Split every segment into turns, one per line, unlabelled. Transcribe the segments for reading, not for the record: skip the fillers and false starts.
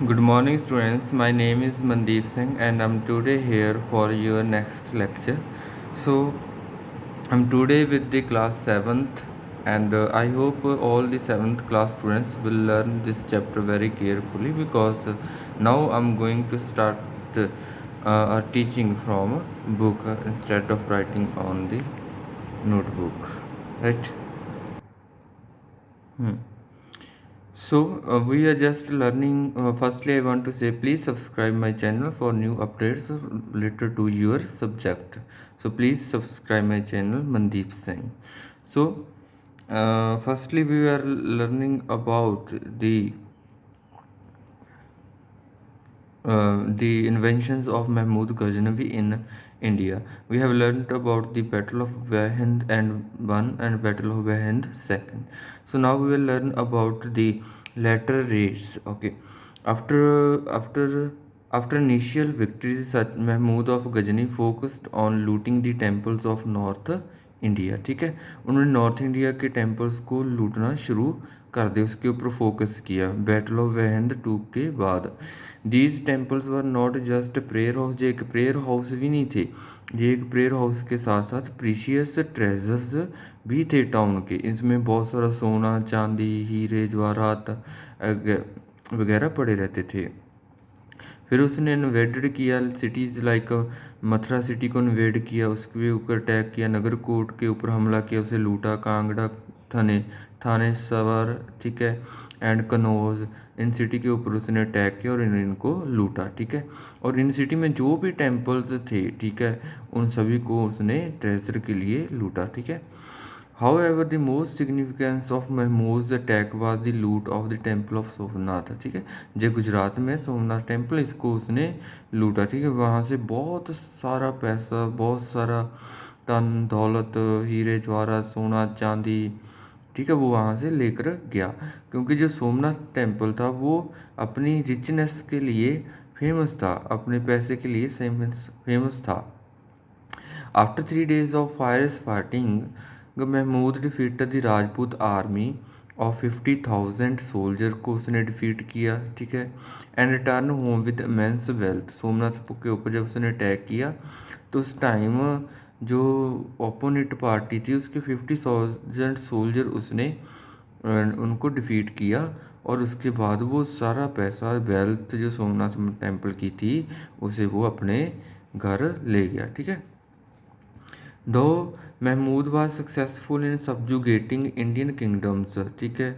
Good morning, students. My name is Mandeep Singh, and I'm today here for your next lecture. So, I'm today with the class 7th, and I hope all the 7th class students will learn this chapter very carefully because now I'm going to start teaching from a book instead of writing on the notebook, right? So we are just learning. Firstly, I want to say please subscribe my channel for new updates related to your subject. So please subscribe my channel Mandeep Singh. So firstly, we are learning about the inventions of Mahmud Ghaznavi in India. We have learned about the Battle of Vahend and one and Battle of Vahend second. So now we will learn about the latter raids. Okay, after initial victories, Mahmud of Ghazni focused on looting the temples of North India. ठीक है, उन्होंने north India के temples को लूटना शुरू कर दिया, उसके ऊपर फोकस किया बैटल ऑफ वेहंद टू के बाद. These temples were not just prayer house, ये एक प्रेयर हाउस भी नहीं थे, ये एक प्रेयर हाउस के साथ साथ प्रीशियस ट्रेजर्स भी थे टाउन के. इसमें बहुत सारा सोना चांदी हीरे जवाहरात वगैरह पड़े रहते थे. फिर उसने इन्वेडेड किया सिटीज़ लाइक मथुरा सिटी को इन्वेड किया, उसके ऊपर अटैक किया, नगरकोट के ऊपर हमला किया, उसे लूटा, कांगड़ा थाने थाने सवार, ठीक है, एंड कनौज, इन सिटी के ऊपर उसने अटैक किया और इनको लूटा. ठीक है, और इन सिटी में जो भी टेम्पल्स थे, ठीक है, उन सभी को उसने ट्रेजर के लिए लूटा. ठीक है. However, the most significance of Mahmud's attack was the loot of the temple of Somnath. ठीक है, जो गुजरात में सोमनाथ टेम्पल, इसको उसने लूटा. ठीक है, वहाँ से बहुत सारा पैसा, बहुत सारा धन दौलत, हीरे जवाहरात, सोना चांदी, ठीक है, वो वहाँ से लेकर गया. क्योंकि जो सोमनाथ टेम्पल था वो अपनी रिचनेस के लिए फेमस था, अपने पैसे के लिए फेमस था. After 3 days of fierce fighting, Mahmud defeated the Rajput army of 50,000 soldier को उसने डिफीट किया. ठीक है, and return home with immense wealth. Somnath के ऊपर जब उसने अटैक किया तो उस टाइम जो ओपोनेंट पार्टी थी उसके 50,000 सोल्जर उसने उनको डिफीट किया, और उसके बाद वो सारा पैसा वेल्थ जो सोमनाथ टेम्पल की थी उसे वो अपने घर ले गया. ठीक है. Though Mahmud was successful in subjugating Indian kingdoms, ठीक है,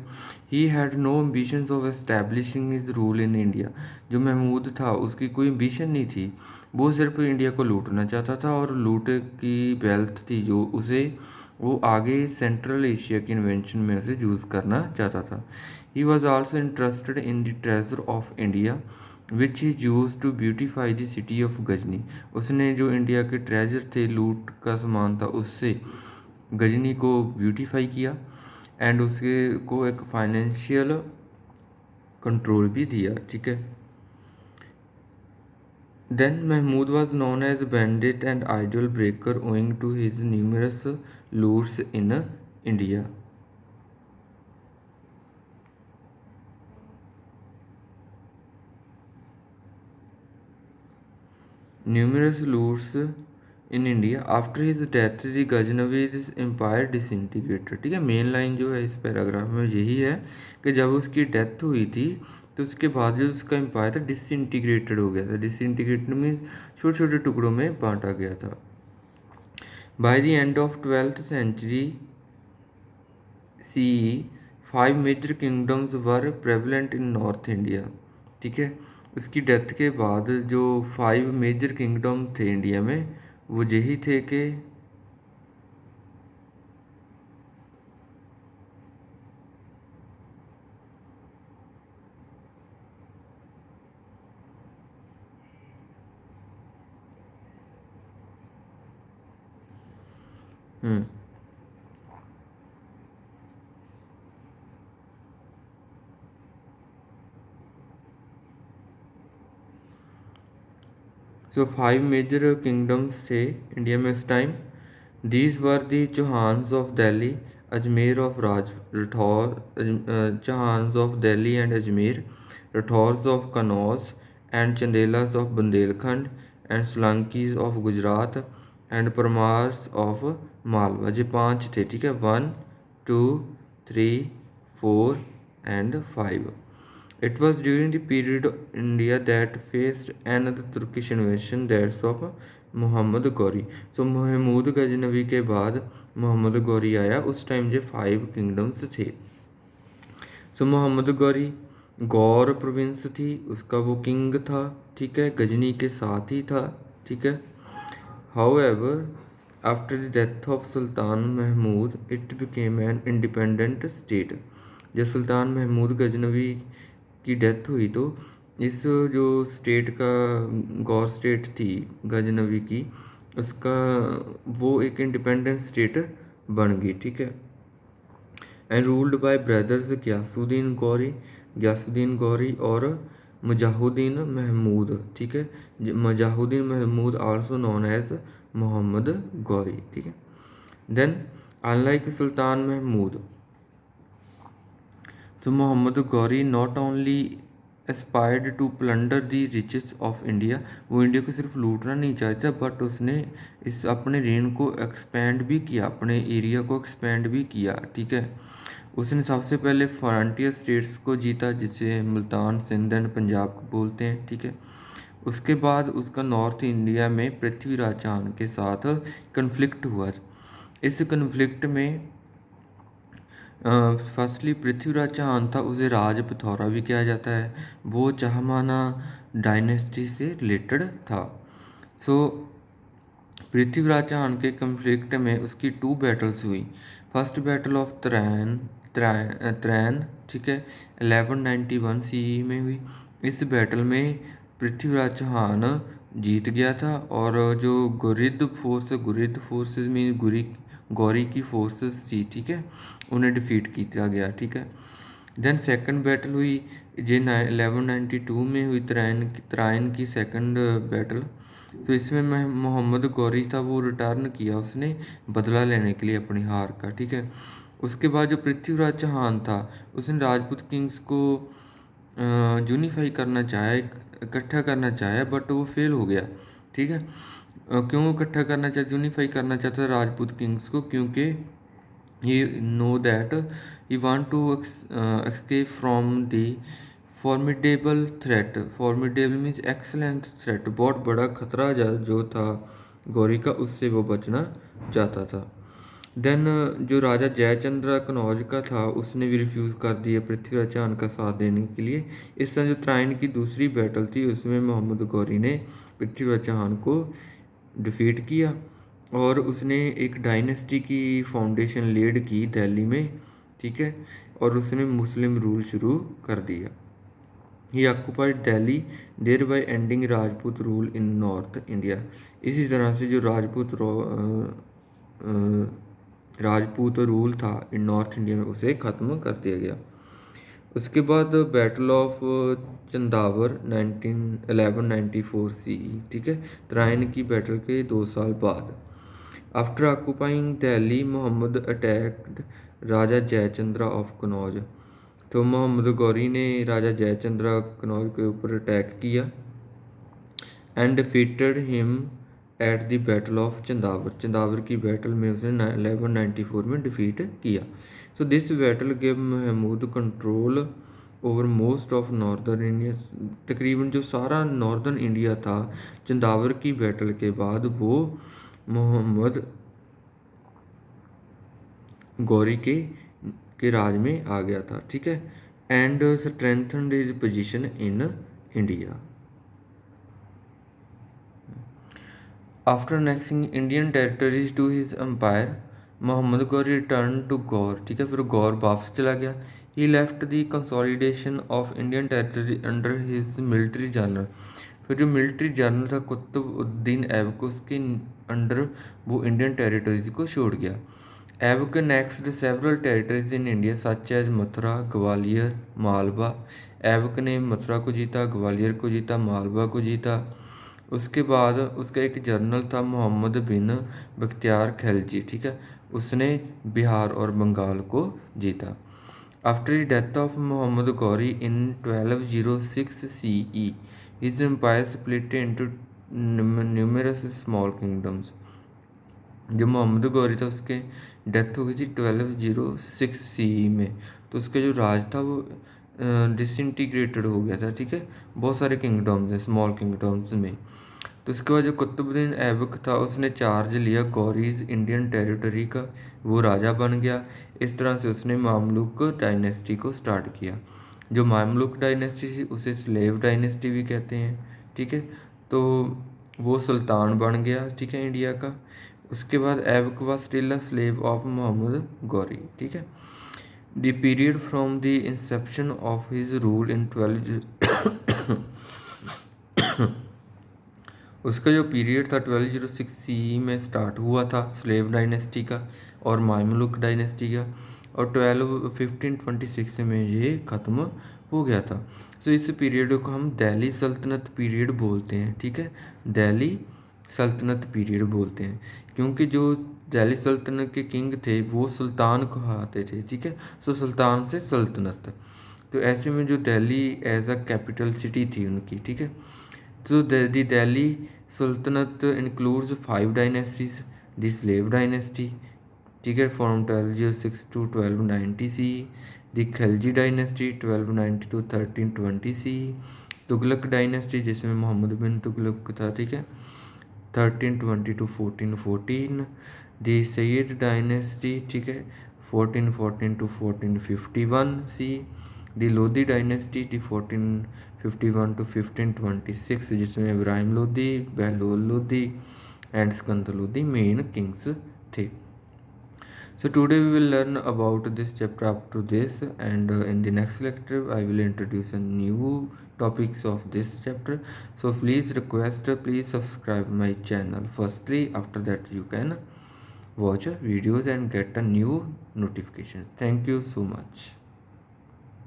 he had no ambitions of establishing his rule in India. जो महमूद था उसकी कोई एम्बिशन नहीं थी, वो सिर्फ इंडिया को लूटना चाहता था, और लूट की वेल्थ थी जो उसे वो आगे सेंट्रल एशिया की इन्वेंशन में उसे यूज़ करना चाहता था. He was also interested in the treasure of India which is use to beautify the city of Ghazni. उसने जो इंडिया के ट्रेजर थे, लूट का सामान था, उससे गजनी को ब्यूटीफाई किया, एंड उसके को एक फाइनेंशियल कंट्रोल भी दिया. ठीक है. Then Mahmud was known as bandit and ideal breaker owing to his numerous loots in India. Numerous loots in India. After his death, the Ghaznavid empire disintegrated. ठीक है, मेन लाइन जो है इस पैराग्राफ में यही है कि जब उसकी डेथ हुई थी तो उसके बाद जो उसका एम्पायर था डिसइंटीग्रेटेड हो गया था. डिसइंटीग्रेटेड मीन्स छोटे छोटे टुकड़ों में बांटा गया था. By the end of 12th century CE, 5 major kingdoms were prevalent in north India. ठीक है, उसकी डेथ के बाद जो 5 मेजर किंगडम थे इंडिया में वो यही थे कि सो 5 मेजर किंगडम्स थे इंडिया में उस time. These were the Chauhans of Delhi, Ajmer of Rathore, Chauhans of Delhi and Ajmer, Rathors of Kannauj and Chandelas of Bundelkhand and Solankis of Gujarat and Parmars of Malwa। ये 5 थे, ठीक है, 1 2 3 4 and 5। It was during the period India that faced another Turkish invasion, that's of Mohammad Ghori. सो महमूद गजनवी के बाद मोहम्मद गौरी आया, उस time जो 5 kingdoms थे। सो मोहम्मद गौरी गौर प्रोविंस थी, उसका वो किंग था, ठीक है, गजनी के साथ ही था, ठीक है। However after the death of Sultan Mahmud it became an independent state. जब सुल्तान महमूद गजनवी की डेथ हुई तो इस जो स्टेट का गौर स्टेट थी गजनवी की, उसका वो एक इंडिपेंडेंट स्टेट बन गई, ठीक है। And ruled by brothers Ghiyasuddin Ghori और मुजाहुद्दीन महमूद, ठीक है। Mujahuddin Mahmud also known as Mohammad Ghori, ठीक है। Then unlike Sultan Mahmud, so Mohammad Ghori not only aspired to plunder the riches of India, वो इंडिया को सिर्फ लूटना नहीं चाहता, बट उसने इस अपने रेन को एक्सपेंड भी किया, अपने एरिया को एक्सपेंड भी किया, ठीक है। उसने सबसे पहले फ्रंटियर स्टेट्स को जीता, जिसे मुल्तान, सिंध एंड पंजाब को बोलते हैं, ठीक है। उसके बाद उसका नॉर्थ इंडिया में पृथ्वीराज चौहान के साथ कन्फ्लिक्ट हुआ। इस कन्फ्लिक्ट में फर्स्टली पृथ्वीराज चौहान था, उसे राज पिथौरा भी कहा जाता है, वो चाहमाना डायनेस्टी से रिलेटेड था। सो पृथ्वीराज चौहान के कन्फ्लिक्ट में उसकी 2 बैटल्स हुई। फर्स्ट बैटल ऑफ त्रैन, ठीक है, 1191 CE में हुई। इस बैटल में पृथ्वीराज चौहान जीत गया था, और जो गुरिद फोर्सेस में गौरी की फोर्सेस थी, ठीक है, उन्हें डिफीट किया गया, ठीक है। देन सेकंड बैटल हुई, ये 1192 में हुई, त्राइन की सेकंड बैटल। तो इसमें मोहम्मद गौरी था, वो रिटर्न किया उसने बदला लेने के लिए अपनी हार का, ठीक है। उसके बाद जो पृथ्वीराज चौहान था, उसने राजपूत किंग्स को यूनिफाई करना चाहा, इकट्ठा करना चाहा, बट वो फेल हो गया, ठीक है। क्यों इकट्ठा करना चाहता, यूनिफाई करना चाहता राजपूत किंग्स को, क्योंकि he know that he want to escape from the formidable threat। formidable means excellent threat, बहुत बड़ा खतरा जो था गौरी का, उससे वो बचना चाहता था। देन जो राजा जयचंद्र कनौज का था, उसने भी रिफ्यूज़ कर दिया पृथ्वीराज चौहान का साथ देने के लिए। इस तरह जो त्राइन की दूसरी बैटल थी, उसमें मोहम्मद गौरी ने पृथ्वीराज चौहान को डिफीट किया, और उसने एक डायनेस्टी की फाउंडेशन लेड की दिल्ली में, ठीक है, और उसने मुस्लिम रूल शुरू कर दिया। He occupied Delhi thereby ending Rajput rule in north India. इसी तरह से जो राजपूत रूल था इन नॉर्थ इंडिया में, उसे ख़त्म कर दिया गया। उसके बाद बैटल ऑफ चंदावर 1194 CE, ठीक है, त्राइन की बैटल के 2 साल बाद। After occupying Delhi Mohammad attacked Raja Jaichandra of Kannauj. तो मोहम्मद गौरी ने राजा जयचंद्रा कनौज के ऊपर अटैक किया, and defeated him at the battle of Chandawar की बैटल में उसने 1194 में डिफीट किया। So this battle give Mahmud control over most of northern India. तकरीबन जो सारा नॉर्दर्न इंडिया था, चंदावर की बैटल के बाद वो मोहम्मद गौरी के राज में आ गया था, ठीक है। And strengthened his position in India. After annexing Indian territories to his empire, Mohammad Ghori return to Ghor, ठीक है, फिर गौर वापस चला गया। He left the consolidation of Indian territory under his military general. फिर जो मिलिट्री जनरल था कुतुबुद्दीन ऐबक, उसके अंडर वो इंडियन टेरिटरीज को छोड़ गया। Aibak next several territories in India such as Mathura, Gwalior, Malwa. Aibak ने मथुरा को जीता, ग्वालियर को जीता, मालवा को जीता। उसके बाद उसका एक जनरल था मोहम्मद बिन बख्तियार खिलजी, ठीक है, उसने बिहार और बंगाल को जीता। After the death of Muhammad Ghori in 1206 CE, his empire split into numerous small kingdoms. जो मोहम्मद गौरी था उसके डेथ हो गई थी 1206 CE में, तो उसका जो राज था वो डिसइंटीग्रेटेड हो गया था, ठीक है, बहुत सारे किंगडम्स हैं, स्मॉल किंगडम्स में। तो उसके बाद जो कुतुबुद्दीन ऐबक था उसने चार्ज लिया गौरीज इंडियन टेरिटरी का, वो राजा बन गया। इस तरह से उसने मामलुक डायनेस्टी को स्टार्ट किया। जो मामलुक डायनेस्टी थी उसे स्लेव डायनेस्टी भी कहते हैं, ठीक है। तो वो सुल्तान बन गया, ठीक है, इंडिया का। उसके बाद Aibak was still a slave of Mohammad Ghori, ठीक है। The period from the inception of his rule in 12 उसका जो पीरियड था 1206 CE में स्टार्ट हुआ था स्लेव डायनेस्टी का और मामलुक डायनेस्टी का, और 1526 में ये ख़त्म हो गया था। सो इस पीरियड को हम दिल्ली सल्तनत पीरियड बोलते हैं, ठीक है, दिल्ली सल्तनत पीरियड बोलते हैं, क्योंकि जो दिल्ली सल्तनत के किंग थे वो सुल्तान कहलाते थे, ठीक है। सो सुल्तान से सल्तनत, तो ऐसे में जो Delhi as a capital city थी उनकी, ठीक है। So the Delhi Sultanate includes 5 dynasties. The slave dynasty, ठीक है, from 1206 to 1290 CE. The Khilji dynasty 1290 to 1320 CE. Tughlaq dynasty जिसमें मोहम्मद बिन तुगलक था, ठीक है, 1320 to 1414. दी सैयद डायनेस्टी, ठीक है, 1414 to 1451 CE. The Lodhi dynasty the 1451 to 1526 जिसमें Ibrahim Lodhi, Bahlol Lodhi and Sikandar Lodhi main Kings थे। So today we will learn about this chapter up to this, and in the next lecture I will introduce a new topics of this chapter. So please please subscribe my channel firstly, after that you can watch videos and get a new notification. Thank you so much.